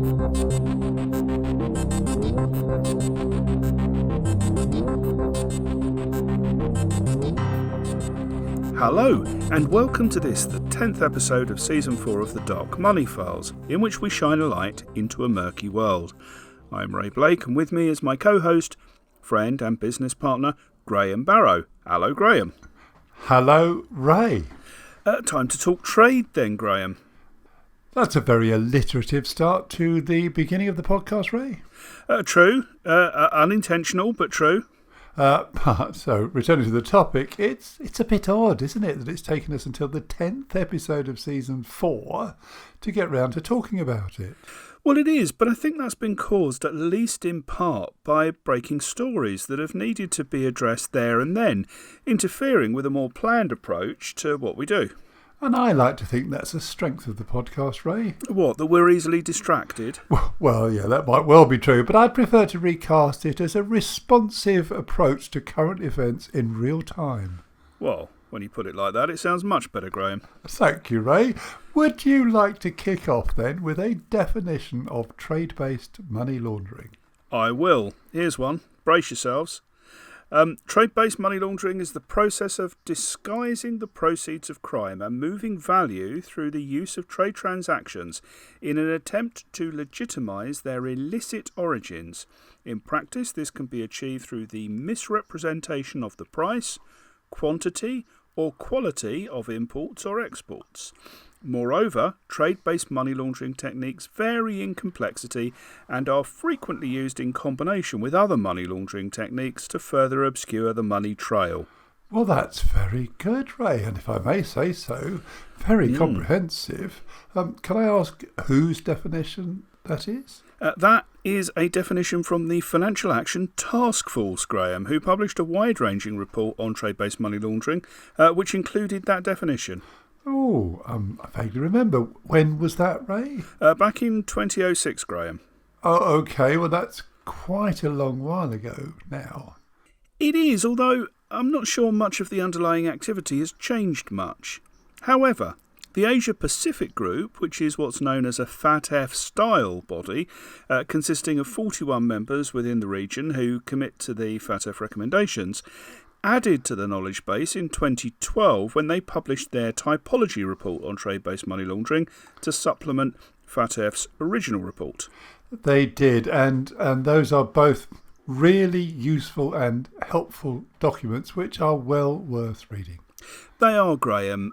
Hello, and welcome to this, the 10th episode of Season 4 of the Dark Money Files, in which we shine a light into a murky world. I'm Ray Blake, and with me is my co-host, friend and business partner, Graham Barrow. Hello, Graham. Hello, Ray. Time to talk trade then, Graham. That's a very alliterative start to the beginning of the podcast, Ray. True. Unintentional, but true. So, returning to the topic, it's a bit odd, isn't it, that it's taken us until the 10th episode of Season 4 to get round to talking about it. Well, it is, but I think that's been caused, at least in part, by breaking stories that have needed to be addressed there and then, interfering with a more planned approach to what we do. And I like to think that's a strength of the podcast, Ray. What, that we're easily distracted? Well, yeah, that might well be true, but I'd prefer to recast it as a responsive approach to current events in real time. Well, when you put it like that, it sounds much better, Graham. Thank you, Ray. Would you like to kick off then with a definition of trade-based money laundering? I will. Here's one. Brace yourselves. Trade-based money laundering is the process of disguising the proceeds of crime and moving value through the use of trade transactions in an attempt to legitimise their illicit origins. In practice, this can be achieved through the misrepresentation of the price, quantity, or quality of imports or exports. Moreover, trade-based money laundering techniques vary in complexity and are frequently used in combination with other money laundering techniques to further obscure the money trail. Well, that's very good, Ray, and if I may say so, very comprehensive. Can I ask whose definition that is? That is a definition from the Financial Action Task Force, Graham, who published a wide-ranging report on trade-based money laundering, which included that definition. Oh, I vaguely remember. When was that, Ray? Back in 2006, Graham. Oh, okay. Well, that's quite a long while ago now. It is, although I'm not sure much of the underlying activity has changed much. However, the Asia-Pacific Group, which is what's known as a FATF-style body, consisting of 41 members within the region who commit to the FATF recommendations, added to the knowledge base in 2012 when they published their typology report on trade-based money laundering to supplement FATF's original report. They did, and those are both really useful and helpful documents which are well worth reading. They are, Graham.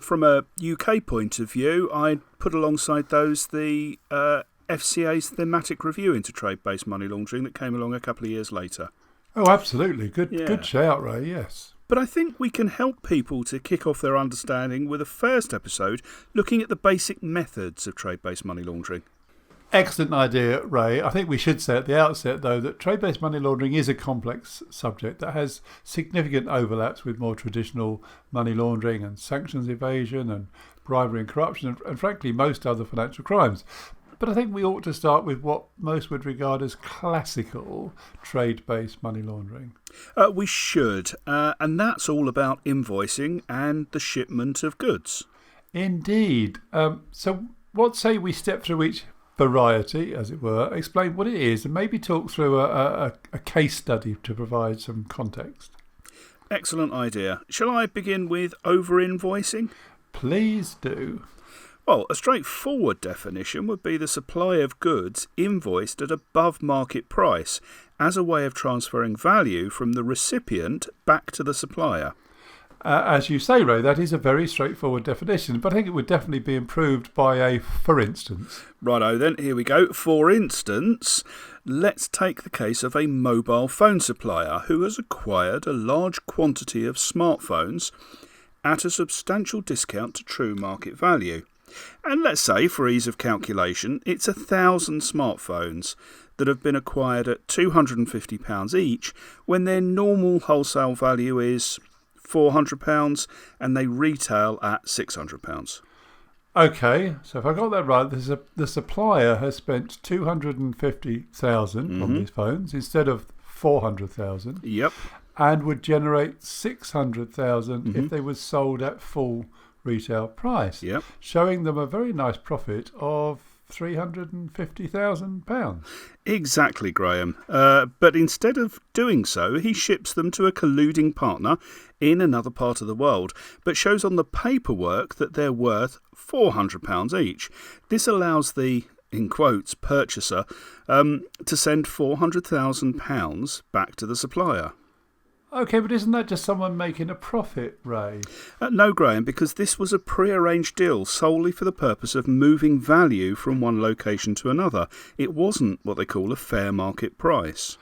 From a UK point of view, I'd put alongside those the FCA's thematic review into trade-based money laundering that came along a couple of years later. Oh, absolutely. Good shout, Ray, yes. But I think we can help people to kick off their understanding with a first episode looking at the basic methods of trade-based money laundering. Excellent idea, Ray. I think we should say at the outset, though, that trade-based money laundering is a complex subject that has significant overlaps with more traditional money laundering and sanctions evasion and bribery and corruption and frankly, most other financial crimes. But I think we ought to start with what most would regard as classical trade-based money laundering. We should, and that's all about invoicing and the shipment of goods. Indeed. So what say we step through each variety, as it were, explain what it is, and maybe talk through a case study to provide some context. Excellent idea. Shall I begin with over-invoicing? Please do. Well, a straightforward definition would be the supply of goods invoiced at above market price as a way of transferring value from the recipient back to the supplier. As you say, Ray, that is a very straightforward definition, but I think it would definitely be improved by a for instance. Righto then, here we go. For instance, let's take the case of a mobile phone supplier who has acquired a large quantity of smartphones at a substantial discount to true market value. And let's say, for ease of calculation, it's 1,000 smartphones that have been acquired at £250 each when their normal wholesale value is £400 and they retail at £600. Okay, so if I got that right, the supplier has spent $250,000 on these phones instead of $400,000. Yep. And would generate $600,000 if they were sold at full retail price. Yep. Showing them a very nice profit of £350,000. Exactly, Graham. But instead of doing so, he ships them to a colluding partner in another part of the world, but shows on the paperwork that they're worth £400 each. This allows the, in quotes, purchaser to send £400,000 back to the supplier. OK, but isn't that just someone making a profit, Ray? No, Graham, because this was a pre-arranged deal solely for the purpose of moving value from one location to another. It wasn't what they call a fair market price.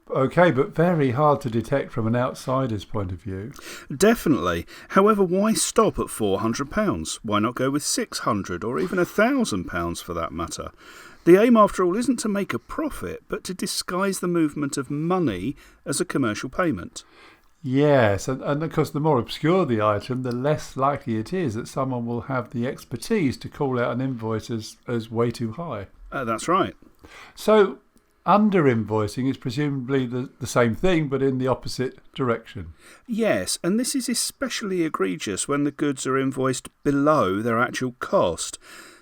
OK, but very hard to detect from an outsider's point of view. Definitely. However, why stop at £400? Why not go with £600 or even £1,000 for that matter? The aim, after all, isn't to make a profit, but to disguise the movement of money as a commercial payment. Yes, and of course the more obscure the item, the less likely it is that someone will have the expertise to call out an invoice as way too high. That's right. So under-invoicing is presumably the same thing, but in the opposite direction. Yes, and this is especially egregious when the goods are invoiced below their actual cost.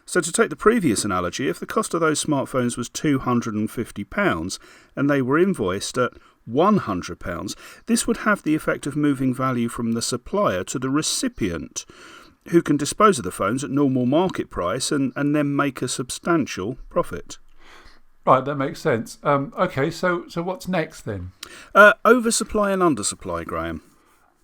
So to take the previous analogy, if the cost of those smartphones was £250 and they were invoiced at £100, this would have the effect of moving value from the supplier to the recipient, who can dispose of the phones at normal market price and then make a substantial profit. Right, that makes sense. OK, so what's next then? Oversupply and undersupply, Graham.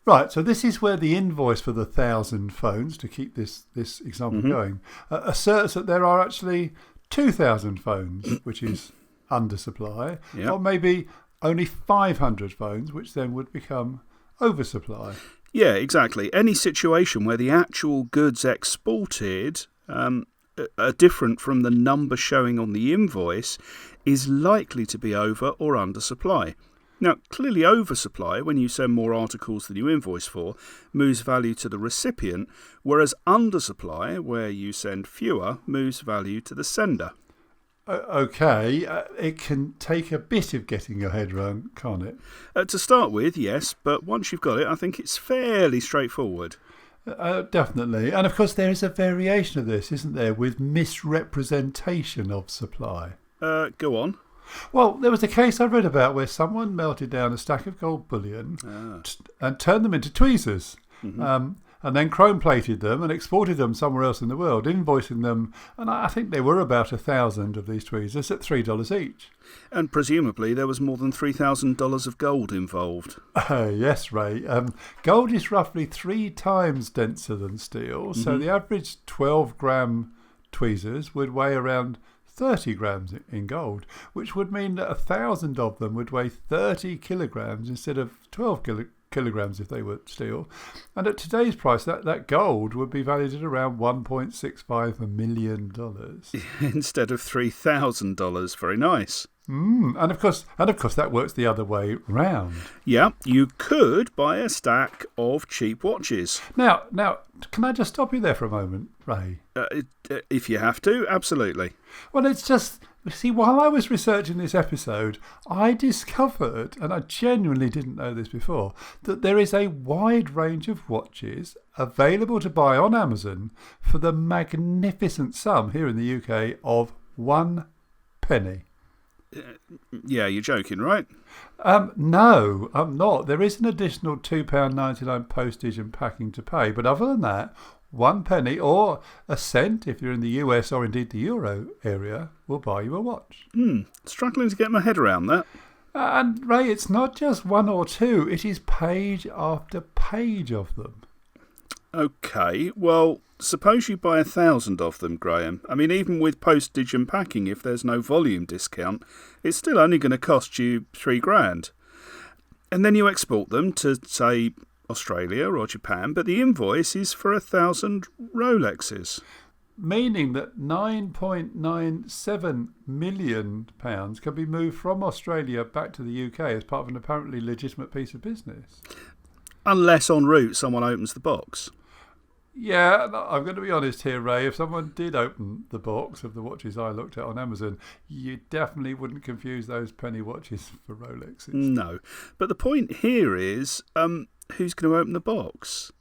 Right, so this is where the invoice for the 1,000 phones, to keep this example going, asserts that there are actually 2,000 phones, which is undersupply, or maybe only 500 phones, which then would become oversupply. Yeah, exactly. Any situation where the actual goods exported are different from the number showing on the invoice is likely to be over or undersupply. Now, clearly oversupply, when you send more articles than you invoice for, moves value to the recipient, whereas undersupply, where you send fewer, moves value to the sender. OK, it can take a bit of getting your head around, can't it? To start with, yes, but once you've got it, I think it's fairly straightforward. Definitely. And of course there is a variation of this, isn't there, with misrepresentation of supply. Go on. Well, there was a case I read about where someone melted down a stack of gold bullion and turned them into tweezers, and then chrome-plated them and exported them somewhere else in the world, invoicing them, and I think there were about 1,000 of these tweezers at $3 each. And presumably there was more than $3,000 of gold involved. Yes, Ray. Gold is roughly 3 times denser than steel, so the average 12-gram tweezers would weigh around 30 grams in gold, which would mean that 1,000 of them would weigh 30 kilograms instead of 12 kilograms if they were steel. And at today's price, that gold would be valued at around $1.65 million. Instead of $3,000. Very nice. And of course that works the other way round. Yeah, you could buy a stack of cheap watches. Now, can I just stop you there for a moment, Ray? If you have to, absolutely. Well, it's just, see, while I was researching this episode, I discovered, and I genuinely didn't know this before, that there is a wide range of watches available to buy on Amazon for the magnificent sum here in the UK of 1 penny. Yeah, you're joking, right? No, I'm not. There is an additional £2.99 postage and packing to pay, but other than that, 1 penny or a cent, if you're in the US or indeed the Euro area, will buy you a watch. Struggling to get my head around that. And Ray, it's not just 1 or 2, it is page after page of them. OK, well, suppose you buy 1,000 of them, Graham. I mean, even with postage and packing, if there's no volume discount, it's still only going to cost you $3,000. And then you export them to, say, Australia or Japan, but the invoice is for 1,000 Rolexes. Meaning that £9.97 million can be moved from Australia back to the UK as part of an apparently legitimate piece of business. Unless en route someone opens the box. Yeah, I'm going to be honest here, Ray. If someone did open the box of the watches I looked at on Amazon, you definitely wouldn't confuse those penny watches for Rolexes. No. But the point here is, who's going to open the box?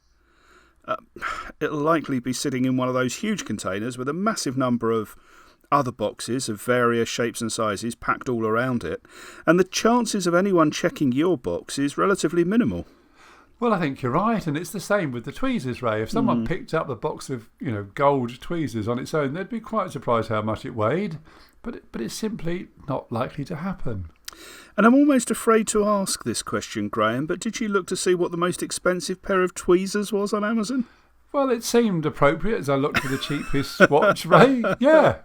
It'll likely be sitting in one of those huge containers with a massive number of other boxes of various shapes and sizes packed all around it, and the chances of anyone checking your box is relatively minimal. Well, I think you're right, and it's the same with the tweezers, Ray. If someone picked up the box of gold tweezers on its own, they'd be quite surprised how much it weighed, but it's simply not likely to happen. And I'm almost afraid to ask this question, Graham, but did you look to see what the most expensive pair of tweezers was on Amazon? Well, it seemed appropriate as I looked for the cheapest swatch, Ray. Yeah.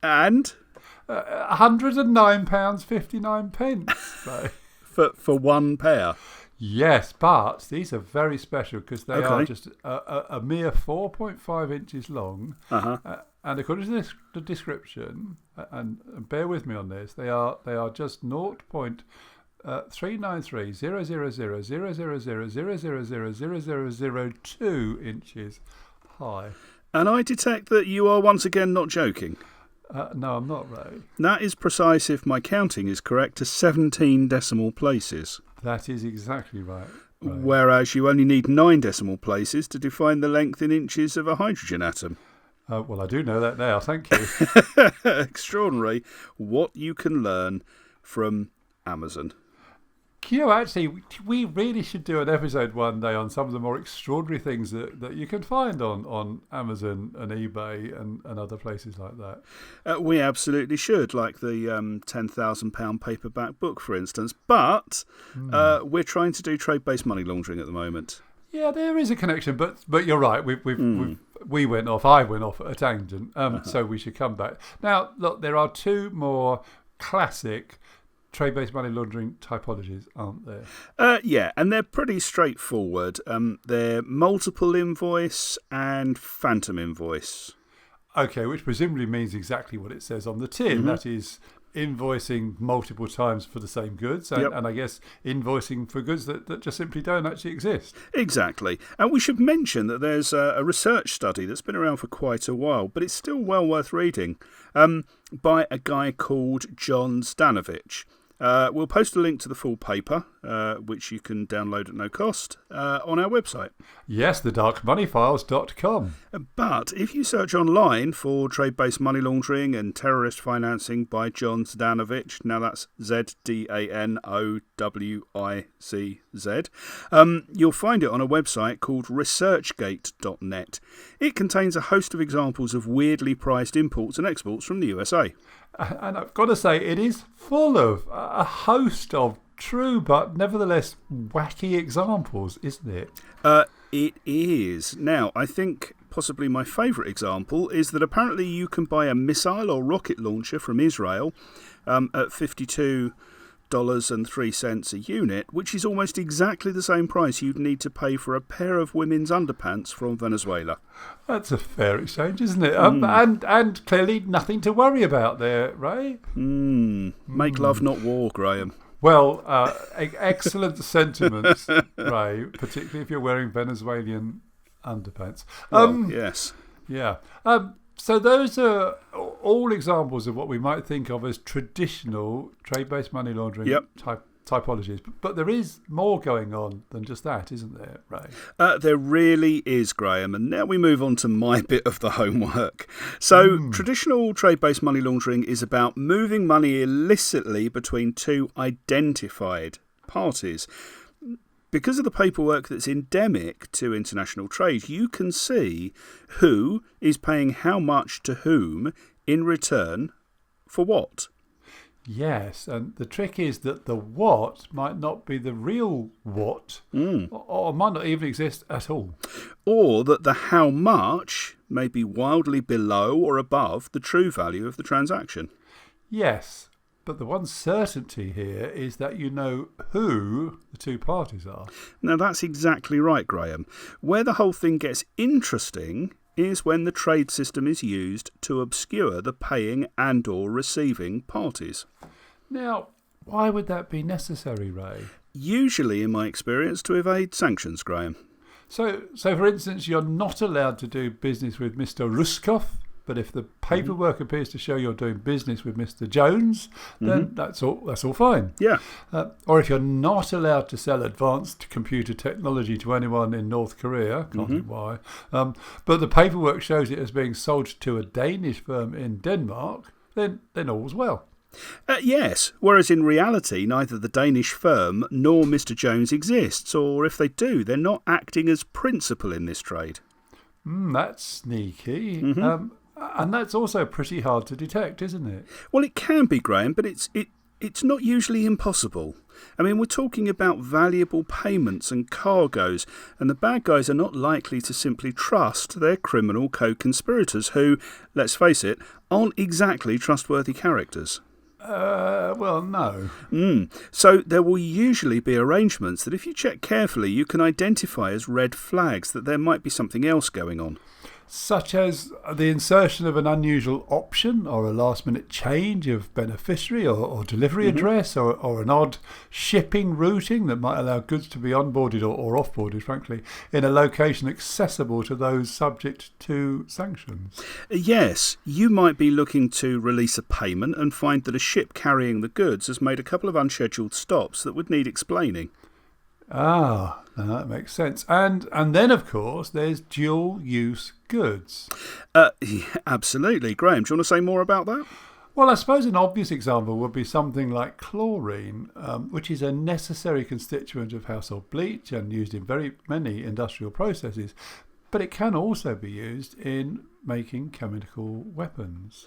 And? £109.59, Ray. For one pair? Yes, but these are very special because they are just a mere 4.5 inches long. And according to the description, and bear with me on this, they are just 0.393000000000002 inches high. And I detect that you are once again not joking. No, I'm not, Ray. That is precise, if my counting is correct, to 17 decimal places. That is exactly right. Whereas you only need 9 decimal places to define the length in inches of a hydrogen atom. Well, I do know that now, thank you. Extraordinary what you can learn from Amazon. Actually, we really should do an episode one day on some of the more extraordinary things that you can find on Amazon and eBay and other places like that. We absolutely should, like the £10,000 paperback book, for instance. But we're trying to do trade-based money laundering at the moment. Yeah, there is a connection, but you're right. I went off at a tangent, so we should come back. Now, look, there are 2 more classic trade-based money laundering typologies, aren't there? Yeah, and they're pretty straightforward. They're multiple invoice and phantom invoice. Okay, which presumably means exactly what it says on the tin. That is invoicing multiple times for the same goods and I guess invoicing for goods that just simply don't actually exist. Exactly. And we should mention that there's a research study that's been around for quite a while, but it's still well worth reading, by a guy called John Stanovich. We'll post a link to the full paper, which you can download at no cost, on our website. Yes, thedarkmoneyfiles.com. But if you search online for trade-based money laundering and terrorist financing by John Zdanovich, now that's ZDANOWICZ, you'll find it on a website called researchgate.net. It contains a host of examples of weirdly priced imports and exports from the USA. And I've got to say, it is full of a host of true but nevertheless wacky examples, isn't it? It is. Now, I think possibly my favourite example is that apparently you can buy a missile or rocket launcher from Israel at $52.03 a unit, which is almost exactly the same price you'd need to pay for a pair of women's underpants from Venezuela. That's a fair exchange, isn't it? And clearly nothing to worry about there, Ray. Make love, not war, Graham. Well, excellent sentiments, Ray, particularly if you're wearing Venezuelan underpants. Yes. Yeah. So those are all examples of what we might think of as traditional trade-based money laundering typologies. But there is more going on than just that, isn't there, Ray? There really is, Graham. And now we move on to my bit of the homework. So traditional trade-based money laundering is about moving money illicitly between 2 identified parties. Because of the paperwork that's endemic to international trade, you can see who is paying how much to whom in return for what. Yes, and the trick is that the what might not be the real what, or might not even exist at all. Or that the how much may be wildly below or above the true value of the transaction. Yes. But the one certainty here is that you know who the 2 parties are. Now, that's exactly right, Graham. Where the whole thing gets interesting is when the trade system is used to obscure the paying and or receiving parties. Now, why would that be necessary, Ray? Usually, in my experience, to evade sanctions, Graham. So for instance, you're not allowed to do business with Mr. Ruskov But if the paperwork appears to show you're doing business with Mr. Jones, then that's all fine. Yeah. Or if you're not allowed to sell advanced computer technology to anyone in North Korea, can't think why, but the paperwork shows it as being sold to a Danish firm in Denmark, then all's well. Yes, whereas in reality, neither the Danish firm nor Mr. Jones exists, or if they do, they're not acting as principal in this trade. That's sneaky. And that's also pretty hard to detect, isn't it? Well, it can be, Graham, but it's not usually impossible. I mean, we're talking about valuable payments and cargoes, and the bad guys are not likely to simply trust their criminal co-conspirators who, let's face it, aren't exactly trustworthy characters. Well, no. So there will usually be arrangements that if you check carefully, you can identify as red flags that there might be something else going on. Such as the insertion of an unusual option or a last-minute change of beneficiary or delivery address or an odd shipping routing that might allow goods to be onboarded or offboarded, frankly, in a location accessible to those subject to sanctions. Yes, you might be looking to release a payment and find that a ship carrying the goods has made a couple of unscheduled stops that would need explaining. Ah, that makes sense. And then, of course, there's dual-use goods. Yeah, absolutely. Graham, do you want to say more about that? Well, I suppose an obvious example would be something like chlorine, which is a necessary constituent of household bleach and used in very many industrial processes. But it can also be used in making chemical weapons.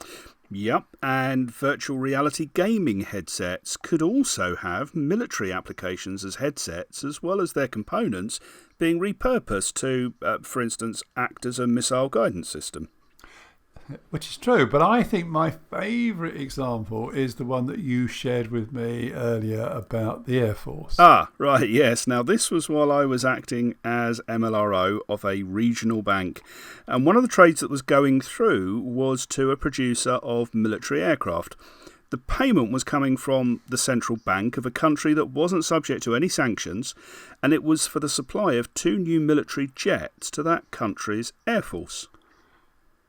Yep, and virtual reality gaming headsets could also have military applications as headsets, as well as their components being repurposed to, for instance, act as a missile guidance system. Which is true, but I think my favourite example is the one that you shared with me earlier about the Air Force. Ah, right, yes. Now, this was while I was acting as MLRO of a regional bank, and one of the trades that was going through was to a producer of military aircraft. The payment was coming from the central bank of a country that wasn't subject to any sanctions, and it was for the supply of 2 new military jets to that country's Air Force.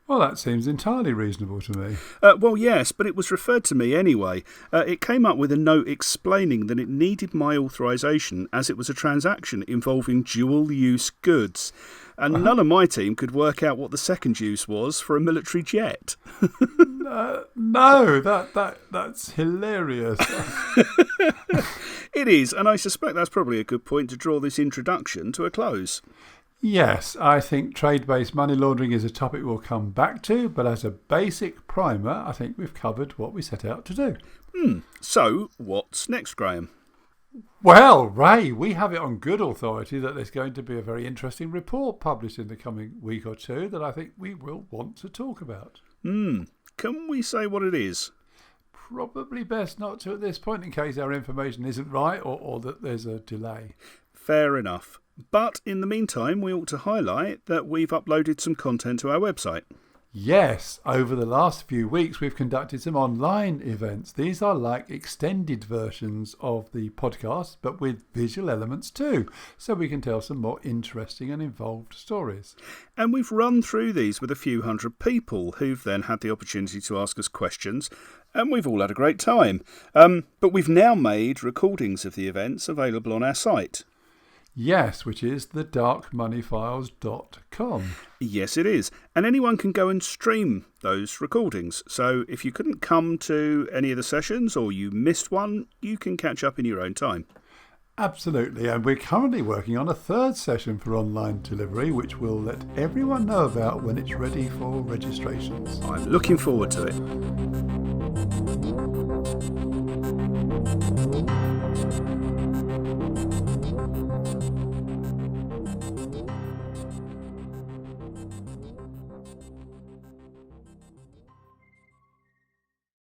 Well, that seems entirely reasonable to me. Well, yes, but it was referred to me anyway. It came up with a note explaining that it needed my authorisation as it was a transaction involving dual-use goods. And none of my team could work out what the second use was for a military jet. No, that's hilarious. It is, and I suspect that's probably a good point to draw this introduction to a close. Yes, I think trade-based money laundering is a topic we'll come back to, but as a basic primer, I think we've covered what we set out to do. So, what's next, Graham? Well, Ray, we have it on good authority that there's going to be a very interesting report published in the coming week or two that I think we will want to talk about. Can we say what it is? Probably best not to at this point in case our information isn't right or that there's a delay. Fair enough. But in the meantime, we ought to highlight that we've uploaded some content to our website. Yes, over the last few weeks we've conducted some online events. These are like extended versions of the podcast, but with visual elements too, so we can tell some more interesting and involved stories. And we've run through these with a few hundred people who've then had the opportunity to ask us questions, and we've all had a great time. But we've now made recordings of the events available on our site. Yes, which is thedarkmoneyfiles.com. Yes, it is. And anyone can go and stream those recordings. So if you couldn't come to any of the sessions or you missed one, you can catch up in your own time. Absolutely, and we're currently working on a third session for online delivery, which we'll let everyone know about when it's ready for registrations. I'm looking forward to it.